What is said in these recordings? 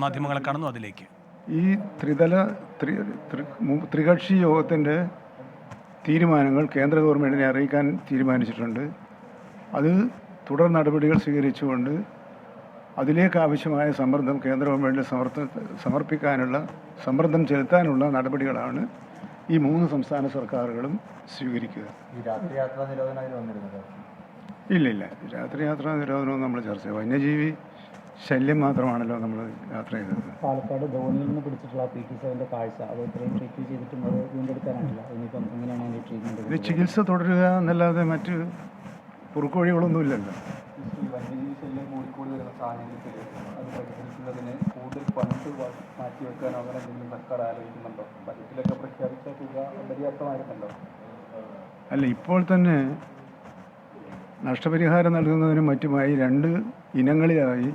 മാധ്യമങ്ങളെ കാണുന്നു, അതിലേക്ക്. ഈ ത്രികക്ഷി യോഗത്തിൻ്റെ തീരുമാനങ്ങൾ കേന്ദ്ര ഗവൺമെൻറ്റിനെ അറിയിക്കാൻ തീരുമാനിച്ചിട്ടുണ്ട്. അത് തുടർ നടപടികൾ സ്വീകരിച്ചുകൊണ്ട് അതിലേക്ക് ആവശ്യമായ സമ്മർദ്ദം കേന്ദ്ര ഗവൺമെൻറ്റിന് സമർപ്പിക്കാനുള്ള സമ്മർദ്ദം ചെലുത്താനുള്ള നടപടികളാണ് ഈ 3 സംസ്ഥാന സർക്കാരുകളും സ്വീകരിക്കുക. ഇല്ല, രാത്രിയാത്രാ നിരോധനവും നമ്മൾ ചർച്ച ചെയ്യും. വന്യജീവി ശല്യം മാത്രമാണല്ലോ നമ്മൾ യാത്ര ചെയ്തത്. പാലക്കാട് ധോണിയിൽ നിന്ന് പിടിച്ചിട്ടുള്ള PT7 കാഴ്ച അത് ഇത്രയും ട്രീറ്റ് ചെയ്തിട്ടും അത് വീണ്ടെടുക്കാനായില്ല. ഇനിയിപ്പം എങ്ങനെയാണ് അതിൻ്റെ ട്രീറ്റ്മെൻറ്റ്? ഇത് ചികിത്സ തുടരുക എന്നല്ലാതെ മറ്റ് കുറുക്കുവഴികളൊന്നുമില്ലല്ലോ. വന്യജീവി ശല്യം കൂടിക്കൂടി വരുന്ന സാഹചര്യത്തിൽ അത് പരിഹരിക്കുന്നതിന് കൂടുതൽ ഫണ്ട് മാറ്റിവെക്കാനോ അങ്ങനെ എന്തെങ്കിലും സർക്കാർ ആലോചിക്കുന്നുണ്ടോ? ബജറ്റിലൊക്കെ പ്രഖ്യാപിച്ച തുക പര്യാപ്തമായിരുന്നല്ലോ. അല്ല, ഇപ്പോൾ തന്നെ നഷ്ടപരിഹാരം നൽകുന്നതിനും മറ്റുമായി 2 ഇനങ്ങളിലായി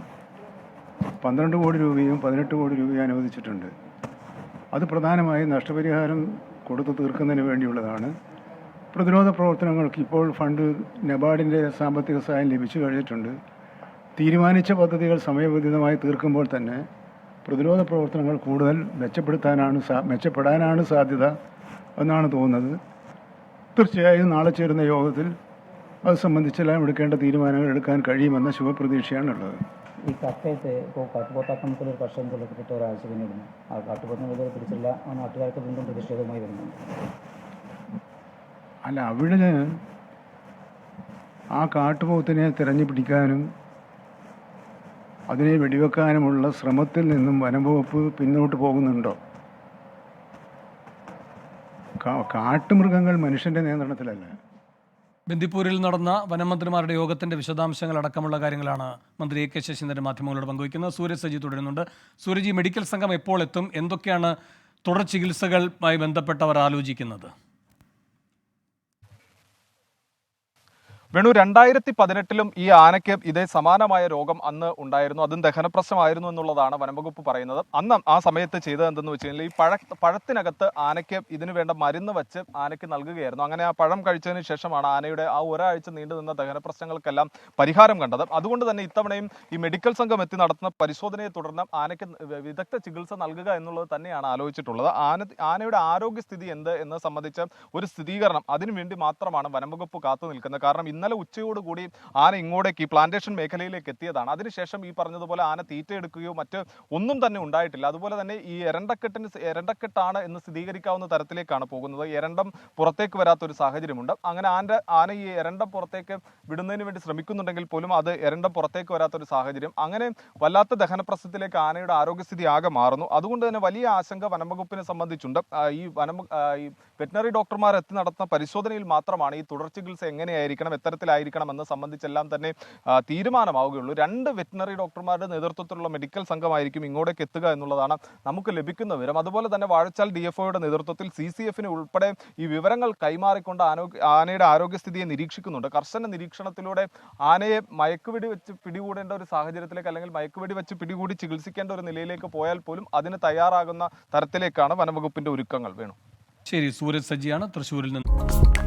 12 കോടി രൂപയും 18 കോടി രൂപയും അനുവദിച്ചിട്ടുണ്ട്. അത് പ്രധാനമായും നഷ്ടപരിഹാരം കൊടുത്തു തീർക്കുന്നതിന് വേണ്ടിയുള്ളതാണ്. പ്രതിരോധ പ്രവർത്തനങ്ങൾക്ക് ഇപ്പോൾ ഫണ്ട് നബാർഡിൻ്റെ സാമ്പത്തിക സഹായം ലഭിച്ചു കഴിഞ്ഞിട്ടുണ്ട്. തീരുമാനിച്ച പദ്ധതികൾ സമയബന്ധിതമായി തീർക്കുമ്പോൾ തന്നെ പ്രതിരോധ പ്രവർത്തനങ്ങൾ കൂടുതൽ മെച്ചപ്പെടാനാണ് സാധ്യത എന്നാണ് തോന്നുന്നത്. തീർച്ചയായും നാളെ ചേരുന്ന യോഗത്തിൽ അത് സംബന്ധിച്ചെല്ലാം എടുക്കേണ്ട തീരുമാനങ്ങൾ എടുക്കാൻ കഴിയുമെന്ന ശുഭപ്രതീക്ഷയാണുള്ളത്. ഈ കക്കയത്ത് ഇപ്പോൾ കാട്ടുപോത്താക്രമണത്തിൽ ഒരു കർഷകൻ കൊല്ലപ്പെട്ടിട്ട് ഒരാഴ്ച പിന്നിടുന്നു. ആ കാട്ടുപോത്തിനെ ഇതുവരെ പിടിച്ചില്ല. ആ നാട്ടുകാർക്ക് വീണ്ടും പ്രതിഷേധവുമായി വരുന്നുണ്ട്. അല്ല, അവിടെ ആ കാട്ടുപോത്തിനെ തിരഞ്ഞു പിടിക്കാനും അതിനെ വെടിവെക്കാനുമുള്ള ശ്രമത്തിൽ നിന്നും വനംവകുപ്പ് പിന്നോട്ട് പോകുന്നുണ്ടോ? കാട്ടുമൃഗങ്ങൾ മനുഷ്യൻ്റെ നിയന്ത്രണത്തിലല്ല. ബന്ദിപ്പൂരിൽ നടന്ന വനമന്ത്രിമാരുടെ യോഗത്തിന്റെ വിശദാംശങ്ങൾ അടക്കമുള്ള കാര്യങ്ങളാണ് മന്ത്രി A.K. ശശീന്ദ്രൻ മാധ്യമങ്ങളോട് പങ്കുവയ്ക്കുന്നത്. സൂരജ് സജി തുടരുന്നുണ്ട്. സൂരജ്, ഈ മെഡിക്കൽ സംഘം എപ്പോൾ എത്തും? എന്തൊക്കെയാണ് തുടർ ചികിത്സകളുമായി ബന്ധപ്പെട്ടവർ ആലോചിക്കുന്നത്? വേണു, 2018 ഈ ആനയ്ക്ക് ഇതേ സമാനമായ രോഗം അന്ന് ഉണ്ടായിരുന്നു. അതും ദഹനപ്രശ്നമായിരുന്നു എന്നുള്ളതാണ് വനംവകുപ്പ് പറയുന്നത്. അന്ന് ആ സമയത്ത് ചെയ്തത് എന്തെന്ന് വെച്ച് കഴിഞ്ഞാൽ ഈ പഴത്തിനകത്ത് ആനയ്ക്ക് ഇതിനു വേണ്ട മരുന്ന് വെച്ച് ആനയ്ക്ക് നൽകുകയായിരുന്നു. അങ്ങനെ ആ പഴം കഴിച്ചതിന് ശേഷമാണ് ആനയുടെ ആ ഒരാഴ്ച നീണ്ടു നിന്ന ദഹനപ്രശ്നങ്ങൾക്കെല്ലാം പരിഹാരം കണ്ടത്. അതുകൊണ്ട് തന്നെ ഇത്തവണയും ഈ മെഡിക്കൽ സംഘം എത്തി നടത്തുന്ന പരിശോധനയെ തുടർന്ന് ആനയ്ക്ക് വിദഗ്ധ ചികിത്സ നൽകുക എന്നുള്ളത് തന്നെയാണ് ആലോചിച്ചിട്ടുള്ളത്. ആനയുടെ ആരോഗ്യസ്ഥിതി എന്ത് എന്ന് സംബന്ധിച്ച ഒരു സ്ഥിരീകരണം അതിനുവേണ്ടി മാത്രമാണ് വനംവകുപ്പ് കാത്തു നിൽക്കുന്നത്. കാരണം ഇന്നലെ ഉച്ചയോടുകൂടി ആന ഇങ്ങോട്ടേക്ക് ഈ പ്ലാന്റേഷൻ മേഖലയിലേക്ക് എത്തിയതാണ്. അതിനുശേഷം ഈ പറഞ്ഞതുപോലെ ആന തീറ്റയെടുക്കുകയോ മറ്റ് ഒന്നും തന്നെ ഉണ്ടായിട്ടില്ല. അതുപോലെ തന്നെ ഈ എരണ്ടക്കെട്ടാണ് എന്ന് സ്ഥിരീകരിക്കാവുന്ന തരത്തിലേക്കാണ് പോകുന്നത്. എരണ്ടം പുറത്തേക്ക് വരാത്തൊരു സാഹചര്യമുണ്ട്. അങ്ങനെ ആന ഈ എരണ്ടം പുറത്തേക്ക് വിടുന്നതിന് വേണ്ടി ശ്രമിക്കുന്നുണ്ടെങ്കിൽ പോലും അത് എരണ്ടം പുറത്തേക്ക് വരാത്തൊരു സാഹചര്യം. അങ്ങനെ വല്ലാത്ത ദഹനപ്രശ്നത്തിലേക്ക് ആനയുടെ ആരോഗ്യസ്ഥിതി ആകെ മാറുന്നു. അതുകൊണ്ട് തന്നെ വലിയ ആശങ്ക വനംവകുപ്പിനെ സംബന്ധിച്ചുണ്ട്. ഈ വെറ്റിനറി ഡോക്ടർമാർ എത്തി നടത്തുന്ന പരിശോധനയിൽ മാത്രമാണ് ഈ തുടർ ചികിത്സ എങ്ങനെയായിരിക്കണം, എത്തരത്തിലായിരിക്കണം എന്ന് സംബന്ധിച്ചെല്ലാം തന്നെ തീരുമാനമാവുകയുള്ളൂ. 2 വെറ്റിനറി ഡോക്ടർമാരുടെ നേതൃത്വത്തിലുള്ള മെഡിക്കൽ സംഘമായിരിക്കും ഇങ്ങോട്ടേക്ക് എത്തുക എന്നുള്ളതാണ് നമുക്ക് ലഭിക്കുന്ന വിവരം. അതുപോലെ തന്നെ വാഴച്ചാൽ DFOയുടെ നേതൃത്വത്തിൽ CCFന് ഉൾപ്പെടെ ഈ വിവരങ്ങൾ കൈമാറിക്കൊണ്ട് ആനയുടെ ആരോഗ്യസ്ഥിതിയെ നിരീക്ഷിക്കുന്നുണ്ട്. കർശന നിരീക്ഷണത്തിലൂടെ ആനയെ മയക്കുവെടി വെച്ച് പിടികൂടേണ്ട ഒരു സാഹചര്യത്തിലേക്ക് അല്ലെങ്കിൽ മയക്കുവെടി വെച്ച് പിടികൂടി ചികിത്സിക്കേണ്ട ഒരു നിലയിലേക്ക് പോയാൽ പോലും അതിന് തയ്യാറാകുന്ന തരത്തിലേക്കാണ് വനംവകുപ്പിന്റെ ഒരുക്കങ്ങൾ. വേണു. ശരി, സൂരജ് സജിയാണ് തൃശ്ശൂരിൽ നിന്ന്.